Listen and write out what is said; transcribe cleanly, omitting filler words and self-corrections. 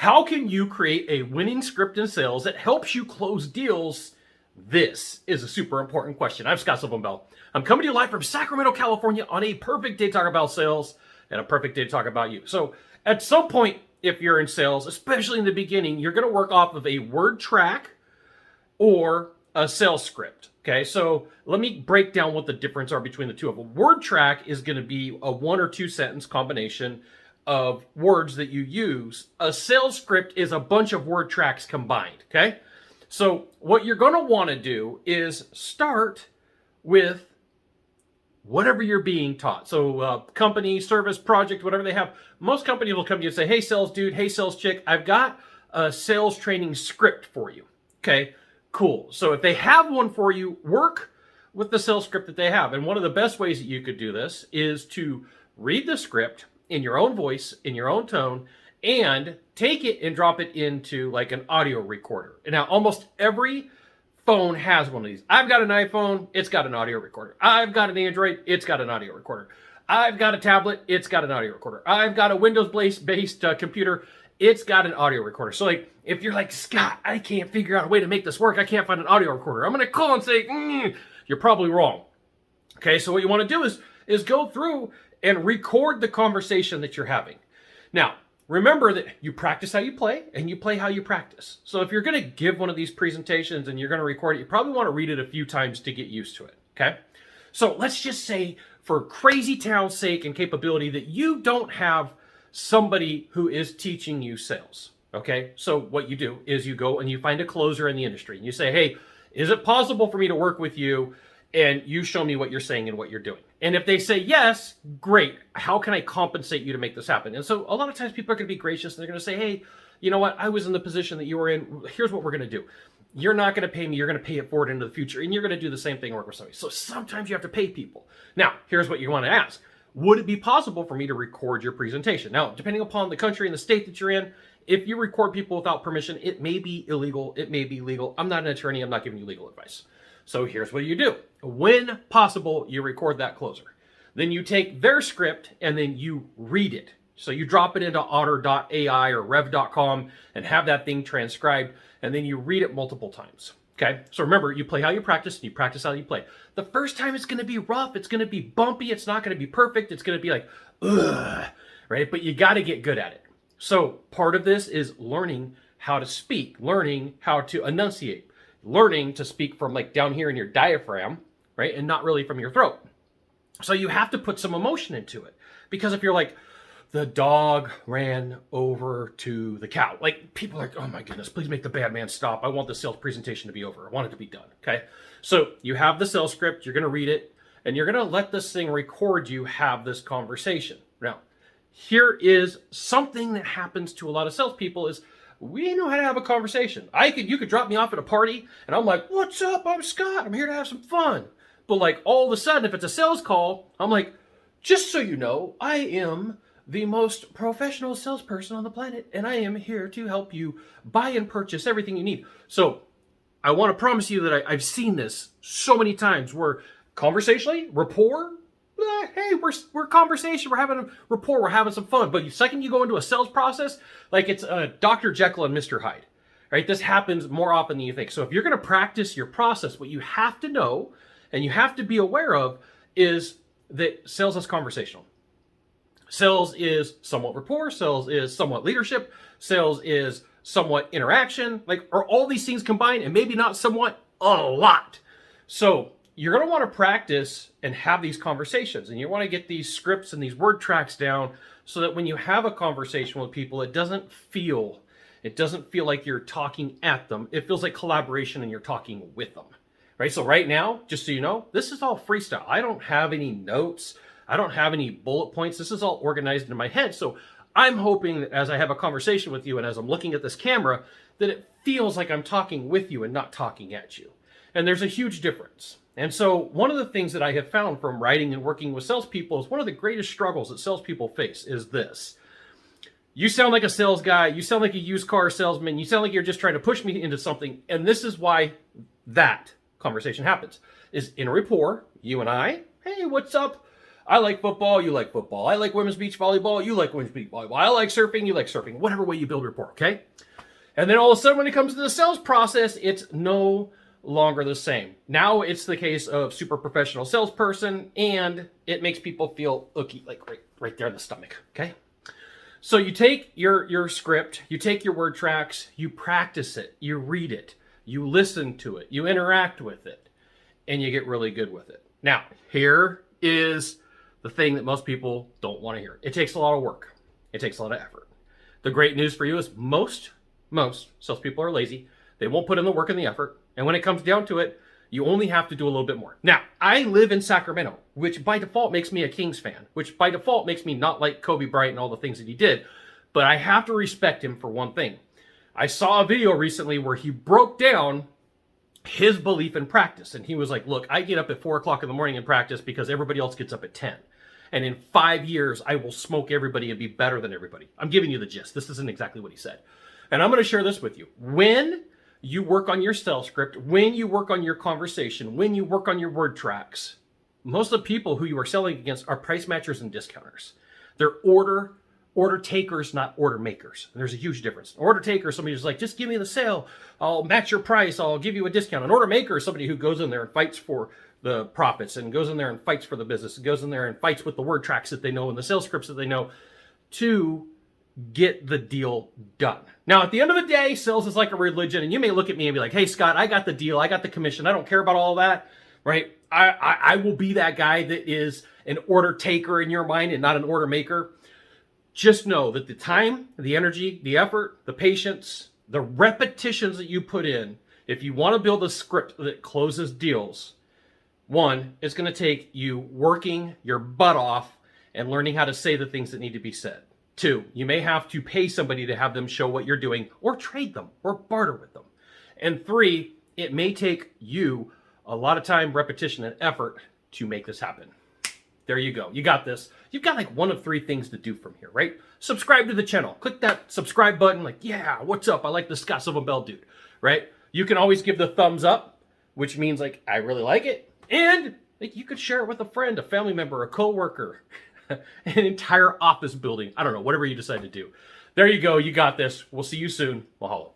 How can you create a winning script in sales that helps you close deals? This is a super important question. I'm Scott Silverman. I'm coming to you live from Sacramento, California on a perfect day to talk about sales and a perfect day to talk about you. So at some point, if you're in sales, especially in the beginning, you're going to work off of a word track or a sales script. Okay, so let me break down what the difference are between the two. Of a word track is going to be a 1 or 2 sentence combination of words that you use. A sales script is a bunch of word tracks combined. Okay, so what you're going to want to do is start with whatever you're being taught. So company, service, project, whatever they have. Most companies will come to you and say, hey, sales dude, hey, sales chick, I've got a sales training script for you. Okay, cool. So if they have one for you, work with the sales script that they have. And one of the best ways that you could do this is to read the script in your own voice, in your own tone, and take it and drop it into like an audio recorder. And now almost every phone has one of these. I've got an iPhone, it's got an audio recorder. I've got an Android, it's got an audio recorder. I've got a tablet, it's got an audio recorder. I've got a Windows-based computer, it's got an audio recorder. So like, if you're like, Scott, I can't figure out a way to make this work, I can't find an audio recorder, I'm gonna call and say, you're probably wrong. Okay, so what you wanna do is go through and record the conversation that you're having. Now, remember that you practice how you play and you play how you practice. So if you're going to give one of these presentations and you're going to record it, you probably want to read it a few times to get used to it, okay? So let's just say for crazy town's sake and capability that you don't have somebody who is teaching you sales, okay? So what you do is you go and you find a closer in the industry and you say, hey, is it possible for me to work with you and you show me what you're saying and what you're doing? And if they say yes, great. How can I compensate you to make this happen? And so a lot of times people are going to be gracious and they're going to say, hey, you know what? I was in the position that you were in. Here's what we're going to do. You're not going to pay me. You're going to pay it forward into the future. And you're going to do the same thing, work with somebody. So sometimes you have to pay people. Now, here's what you want to ask. Would it be possible for me to record your presentation? Now, depending upon the country and the state that you're in, if you record people without permission, it may be illegal. It may be legal. I'm not an attorney. I'm not giving you legal advice. So here's what you do. When possible, you record that closer. Then you take their script and then you read it. So you drop it into otter.ai or rev.com and have that thing transcribed, and then you read it multiple times. Okay? So remember, you play how you practice and you practice how you play. The first time it's going to be rough, it's going to be bumpy, it's not going to be perfect, it's going to be like, ugh, right? But you got to get good at it. So part of this is learning how to speak, learning how to enunciate, learning to speak from like down here in your diaphragm, right? And not really from your throat. So you have to put some emotion into it. Because if you're like, the dog ran over to the cow, like people are like, oh my goodness, please make the bad man stop. I want the sales presentation to be over. I want it to be done, okay? So you have the sales script, you're gonna read it, and you're gonna let this thing record you have this conversation. Now, here is something that happens to a lot of salespeople is, we know how to have a conversation. You could drop me off at a party and I'm like, what's up? I'm Scott. I'm here to have some fun. But like all of a sudden, if it's a sales call, I'm like, just so you know, I am the most professional salesperson on the planet and I am here to help you buy and purchase everything you need. So I want to promise you that I've seen this so many times where conversationally, rapport, hey, we're conversation, we're having a rapport, we're having some fun. But the second you go into a sales process, like it's Dr. Jekyll and Mr. Hyde, right? This happens more often than you think. So if you're going to practice your process, what you have to know and you have to be aware of is that sales is conversational. Sales is somewhat rapport, sales is somewhat leadership, sales is somewhat interaction, like are all these things combined and maybe not somewhat, a lot. So you're going to want to practice and have these conversations, and you want to get these scripts and these word tracks down so that when you have a conversation with people, it doesn't feel like you're talking at them. It feels like collaboration and you're talking with them, right? So right now, just so you know, this is all freestyle. I don't have any notes. I don't have any bullet points. This is all organized in my head. So I'm hoping that as I have a conversation with you and as I'm looking at this camera, that it feels like I'm talking with you and not talking at you. And there's a huge difference. And so one of the things that I have found from writing and working with salespeople is one of the greatest struggles that salespeople face is this. You sound like a sales guy. You sound like a used car salesman. You sound like you're just trying to push me into something. And this is why that conversation happens. Is in a rapport, you and I, hey, what's up? I like football, you like football. I like women's beach volleyball, you like women's beach volleyball. I like surfing, you like surfing. Whatever way you build rapport, okay? And then all of a sudden when it comes to the sales process, it's no longer the same. Now it's the case of super professional salesperson, and it makes people feel icky, like right there in the stomach, okay? So you take your script, you take your word tracks, you practice it, you read it, you listen to it, you interact with it, and you get really good with it. Now, here is the thing that most people don't want to hear. It takes a lot of work. It takes a lot of effort. The great news for you is most salespeople are lazy. They won't put in the work and the effort. And when it comes down to it, you only have to do a little bit more. Now, I live in Sacramento, which by default makes me a Kings fan, which by default makes me not like Kobe Bryant and all the things that he did. But I have to respect him for one thing. I saw a video recently where he broke down his belief in practice. And he was like, look, I get up at 4 o'clock in the morning and practice because everybody else gets up at 10. And in 5 years, I will smoke everybody and be better than everybody. I'm giving you the gist. This isn't exactly what he said. And I'm going to share this with you. When you work on your sales script, when you work on your conversation, when you work on your word tracks, most of the people who you are selling against are price matchers and discounters. They're order takers, not order makers. And there's a huge difference. An order taker, somebody who's like, just give me the sale. I'll match your price. I'll give you a discount. An order maker is somebody who goes in there and fights for the profits and goes in there and fights for the business and goes in there and fights with the word tracks that they know and the sales scripts that they know to get the deal done. Now, at the end of the day, sales is like a religion, and you may look at me and be like, hey, Scott, I got the deal. I got the commission. I don't care about all that, right? I will be that guy that is an order taker in your mind and not an order maker. Just know that the time, the energy, the effort, the patience, the repetitions that you put in, if you want to build a script that closes deals, one, it's going to take you working your butt off and learning how to say the things that need to be said. Two, you may have to pay somebody to have them show what you're doing or trade them or barter with them. And three, it may take you a lot of time, repetition, and effort to make this happen. There you go. You got this. You've got like one of three things to do from here, right? Subscribe to the channel. Click that subscribe button. Like, yeah, what's up? I like the Scott Silva Bell dude, right? You can always give the thumbs up, which means like, I really like it. And like, you could share it with a friend, a family member, a coworker, an entire office building. I don't know, whatever you decide to do. There you go. You got this. We'll see you soon. Mahalo.